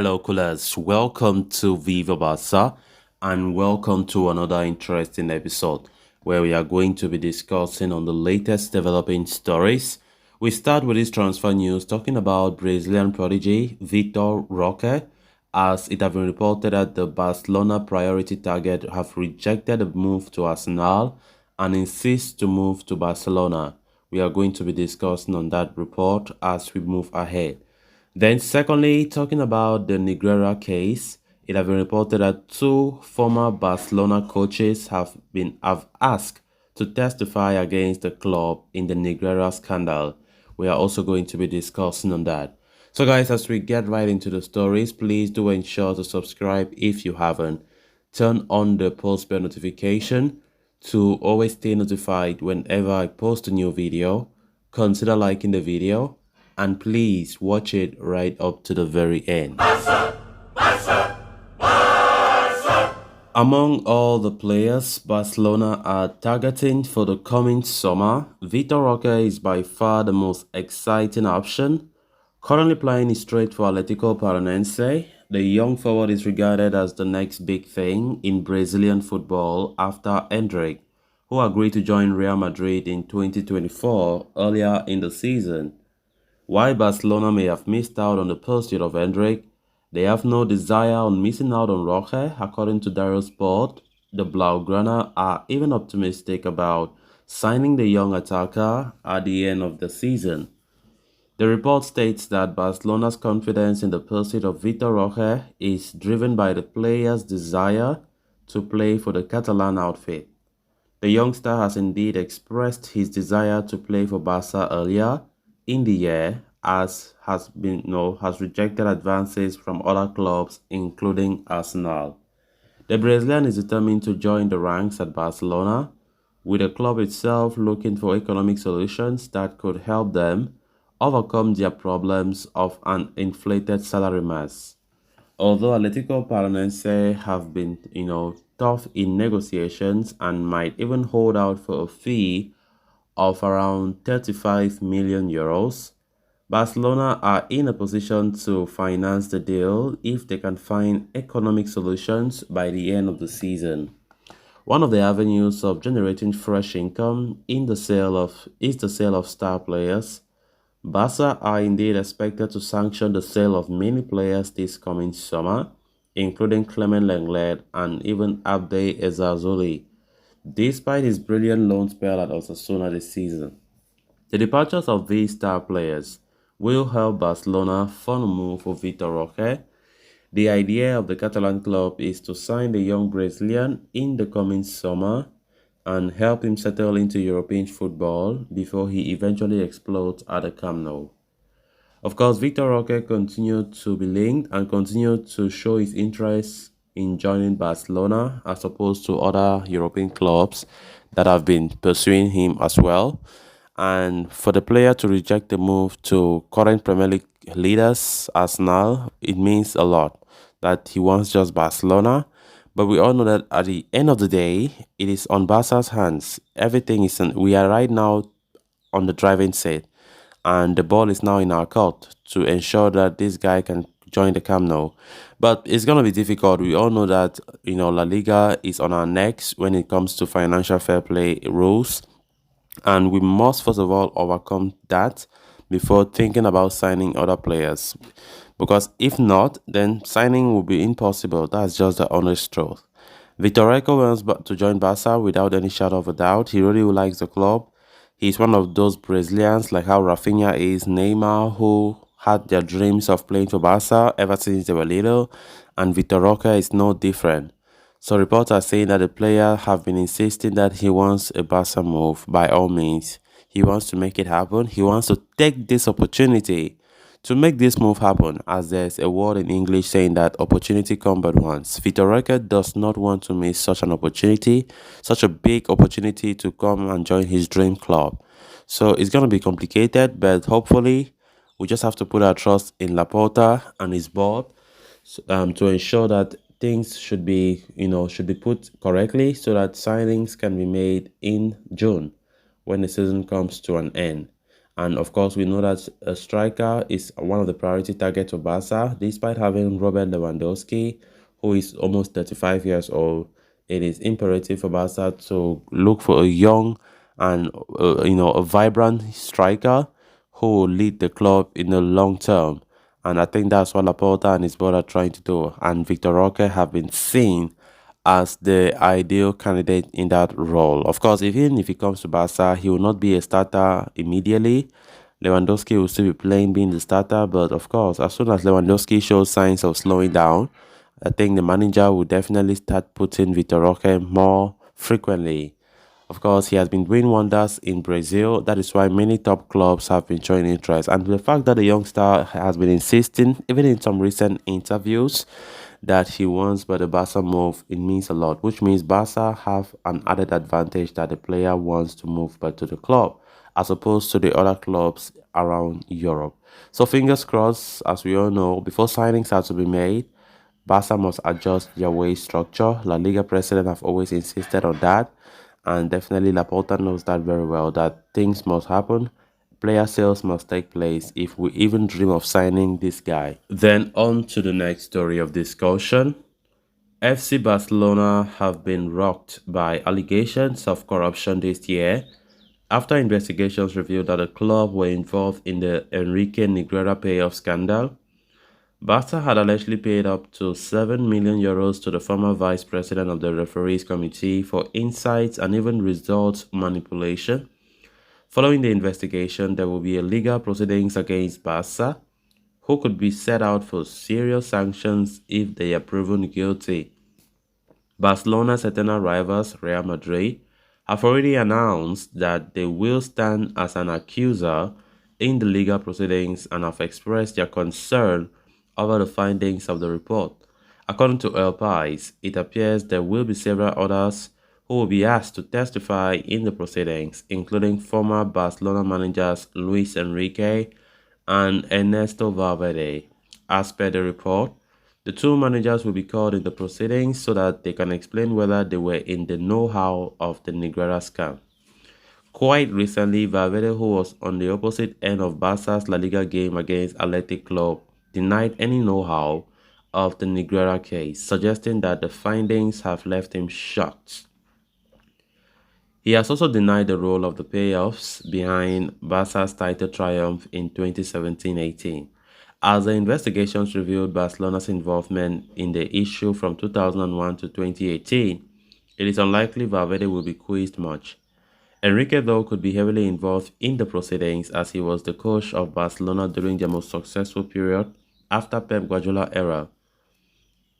Hello, coolers. Welcome to Viva Barca and welcome to another interesting episode where we are going to be discussing on the latest developing stories. We start with this transfer news talking about Brazilian prodigy VITOR Roque, as it has been reported that the Barcelona priority target have rejected a move to Arsenal and insist to move to Barcelona. We are going to be discussing on that report as we move ahead. Then, secondly, talking about the Negreira case, it has been reported that two former Barcelona coaches have asked to testify against the club in the Negreira scandal. We are also going to be discussing on that. So, guys, as we get right into the stories, please do ensure to subscribe if you haven't. Turn on the post bell notification to always stay notified whenever I post a new video. Consider liking the video and please watch it right up to the very end. Among all the players Barcelona are targeting for the coming summer, VITOR ROQUE is by far the most exciting option. Currently playing straight for Atlético Paranaense, the young forward is regarded as the next big thing in Brazilian football after Endrick, who agreed to join Real Madrid in 2024 earlier in the season. While Barcelona may have missed out on the pursuit of Hendrik, they have no desire on missing out on Roque. According to Dario Sport, the Blaugrana are even optimistic about signing the young attacker at the end of the season. The report states that Barcelona's confidence in the pursuit of VITOR ROQUE is driven by the player's desire to play for the Catalan outfit. The youngster has indeed expressed his desire to play for Barca earlier in the year, as has rejected advances from other clubs including Arsenal. The Brazilian is determined to join the ranks at Barcelona, with the club itself looking for economic solutions that could help them overcome their problems of an inflated salary mass. Although Atlético Paranaense have been, tough in negotiations and might even hold out for a fee of around 35 million euros, Barcelona are in a position to finance the deal if they can find economic solutions by the end of the season. One of the avenues of generating fresh income is the sale of star players. Barca are indeed expected to sanction the sale of many players this coming summer, including Clement Lenglet and even Abde Ezzazzouli, despite his brilliant loan spell at Osasuna this season. The departures of these star players will help Barcelona fund a move for VITOR ROQUE. The idea of the Catalan club is to sign the young Brazilian in the coming summer and help him settle into European football before he eventually explodes at the Camp Nou. Of course, VITOR ROQUE continued to be linked and continued to show his interest in joining Barcelona as opposed to other European clubs that have been pursuing him as well. And for the player to reject the move to current Premier League leaders, Arsenal, it means a lot that he wants just Barcelona. But we all know that at the end of the day, it is on Barca's hands. Everything is we are right now on the driving seat, and the ball is now in our court to ensure that this guy can join the Camp Nou. But it's going to be difficult. We all know that, La Liga is on our necks when it comes to financial fair play rules. And we must first of all overcome that before thinking about signing other players. Because if not, then signing will be impossible. That's just the honest truth. VITOR ROQUE wants to join Barca without any shadow of a doubt. He really likes the club. He's one of those Brazilians like how Rafinha is, Neymar, who had their dreams of playing for Barca ever since they were little. And VITOR ROQUE is no different. So reports are saying that the player have been insisting that he wants a Barca move by all means. He wants to make it happen. He wants to take this opportunity to make this move happen, as there's a word in English saying that opportunity comes but once. VITOR ROQUE does not want to miss such an opportunity, such a big opportunity to come and join his dream club. So it's going to be complicated, but hopefully we just have to put our trust in Laporta and his board to ensure that things should be put correctly so that signings can be made in June when the season comes to an end. And of course, we know that a striker is one of the priority targets of Barca, despite having Robert Lewandowski, who is almost 35 years old. It is imperative for Barca to look for a young and a vibrant striker who will lead the club in the long term. And I think that's what Laporta and his board are trying to do. And VITOR ROQUE have been seen as the ideal candidate in that role. Of course, even if he comes to Barca, he will not be a starter immediately. Lewandowski will still be playing, being the starter, but of course, as soon as Lewandowski shows signs of slowing down, I think the manager will definitely start putting VITOR ROQUE more frequently. Of course, he has been doing wonders in Brazil. That is why many top clubs have been showing interest. And the fact that the youngster has been insisting, even in some recent interviews, that he wants but the Barca move, it means a lot, which means Barca have an added advantage that the player wants to move back to the club as opposed to the other clubs around Europe. So fingers crossed, as we all know, before signings are to be made, Barca must adjust their wage structure. La Liga president have always insisted on that, and definitely Laporta knows that very well, that things must happen. Player sales must take place if we even dream of signing this guy. Then on to the next story of discussion. FC Barcelona have been rocked by allegations of corruption this year after investigations revealed that the club were involved in the Enrique Negreira payoff scandal. Barca had allegedly paid up to €7 million to the former vice president of the referees committee for insights and even results manipulation. Following the investigation, there will be a legal proceedings against Barca, who could be set out for serious sanctions if they are proven guilty. Barcelona's eternal rivals, Real Madrid, have already announced that they will stand as an accuser in the legal proceedings and have expressed their concern over the findings of the report. According to El Pais, it appears there will be several others who will be asked to testify in the proceedings, including former Barcelona managers Luis Enrique and Ernesto Valverde. As per the report, the two managers will be called in the proceedings so that they can explain whether they were in the know-how of the Negreira scam. Quite recently, Valverde, who was on the opposite end of Barca's La Liga game against Athletic Club, denied any know-how of the Negreira case, suggesting that the findings have left him shocked. He has also denied the role of the payoffs behind Barca's title triumph in 2017-18. As the investigations revealed Barcelona's involvement in the issue from 2001 to 2018, it is unlikely Valverde will be quizzed much. Enrique, though, could be heavily involved in the proceedings as he was the coach of Barcelona during their most successful period after Pep Guardiola era.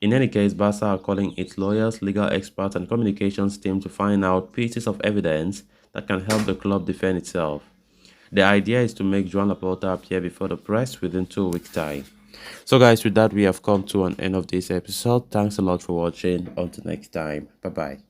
In any case, Barca are calling its lawyers, legal experts, and communications team to find out pieces of evidence that can help the club defend itself. The idea is to make Joan Laporta appear before the press within 2 weeks' time. So guys, with that, we have come to an end of this episode. Thanks a lot for watching. Until next time. Bye-bye.